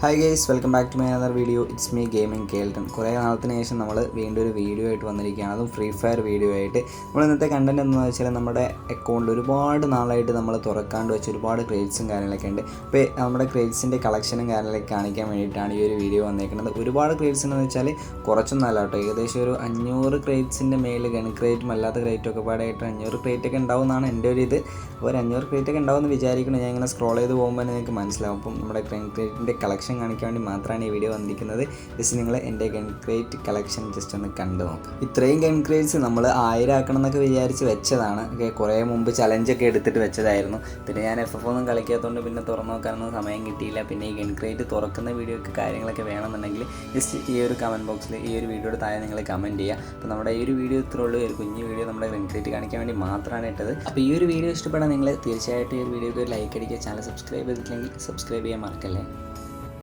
Hi guys, welcome back to my another video. It's me gaming കേൾട്ടൺ. കുറേ നാളത്തിന് ശേഷം നമ്മൾ വീണ്ടും ഒരു വീഡിയോ ആയിട്ട് വന്നിരിക്കുകയാണ്, അതും ഫ്രീ ഫയർ വീഡിയോ ആയിട്ട്. നമ്മൾ ഇന്നത്തെ കണ്ടൻറ് എന്ന് വെച്ചാൽ നമ്മുടെ അക്കൗണ്ടിൽ ഒരുപാട് നാളായിട്ട് നമ്മൾ തുറക്കാണ്ട് വെച്ച് ഒരുപാട് ക്രേറ്റ്സും കാര്യങ്ങളൊക്കെ ഉണ്ട്. അപ്പോൾ നമ്മുടെ ക്രേറ്റ്സിൻ്റെ കളക്ഷനും കാര്യങ്ങളൊക്കെ കാണിക്കാൻ വേണ്ടിയിട്ടാണ് ഈ ഒരു വീഡിയോ വന്നിരിക്കുന്നത്. ഒരുപാട് ക്രേറ്റ്സ് എന്ന് വെച്ചാൽ കുറച്ചൊന്നല്ല കേട്ടോ, ഏകദേശം ഒരു 500 ക്രേറ്റ്സിൻ്റെ മേലിൽ ഗൺ ക്രേറ്റും അല്ലാത്ത ക്രേറ്റും ഒക്കെ പാടായിട്ട് 500 ക്രേറ്റൊക്കെ ഉണ്ടാവുമെന്നാണ് എൻ്റെ ഒരു ഇത്. അപ്പോൾ 500 ക്രേറ്റൊക്കെ ഉണ്ടാവുമെന്ന് വിചാരിക്കണം. ഞാൻ ഇങ്ങനെ സ്ക്രോൾ ചെയ്ത് പോകുമ്പോൾ നിങ്ങൾക്ക് മനസ്സിലാവും. അപ്പം നമ്മുടെ ഗൺ ക്രേറ്റിൻ്റെ കളക്ഷൻ കാണിക്കാൻ വേണ്ടി മാത്രമാണ് ഈ വീഡിയോ വന്നിരിക്കുന്നത്. ജസ്റ്റ് നിങ്ങൾ എൻ്റെ ഗൺ ക്രേറ്റ് കളക്ഷൻ ജസ്റ്റ് ഒന്ന് കണ്ടു നോക്കാം. ഇത്രയും ഗൺ ക്രേറ്റ്സ് നമ്മൾ 1000 ആക്കണം എന്നൊക്കെ വിചാരിച്ച് വെച്ചതാണ്. കുറേ മുമ്പ് ചലഞ്ചൊക്കെ എടുത്തിട്ട് വെച്ചതായിരുന്നു. പിന്നെ ഞാൻ FF ഒന്നും കളിക്കാത്തതുകൊണ്ട് പിന്നെ തുറന്നു നോക്കാനൊന്നും സമയം കിട്ടിയില്ല. പിന്നെ ഈ ഗൺ ക്രേറ്റ് തുറക്കുന്ന വീഡിയോക്ക് കാര്യങ്ങളൊക്കെ വേണമെന്നുണ്ടെങ്കിൽ ജസ്റ്റ് ഈ ഒരു കമൻറ്റ് ബോക്സിൽ ഈ ഒരു വീഡിയോയുടെ താഴെ നിങ്ങൾ കമൻറ്റ് ചെയ്യുക. അപ്പോൾ നമ്മുടെ ഈ ഒരു വീഡിയോ ഇത്രേ ഉള്ളൂ. ഒരു കുഞ്ഞു വീഡിയോ നമ്മുടെ ഗൺ ക്രേറ്റ് കാണിക്കാൻ വേണ്ടി മാത്രമാണ് ഇട്ടത്. അപ്പോൾ ഈ ഒരു വീഡിയോ ഇഷ്ടപ്പെടാൻ നിങ്ങൾ തീർച്ചയായിട്ടും ഈ ഒരു വീഡിയോക്ക് ഒരു ലൈക്ക് അടിക്കുക. ചാനൽ സബ്സ്ക്രൈബ് ചെയ്തിട്ടില്ലെങ്കിൽ സബ്സ്ക്രൈബ് ചെയ്യാൻ മറക്കല്ലേ.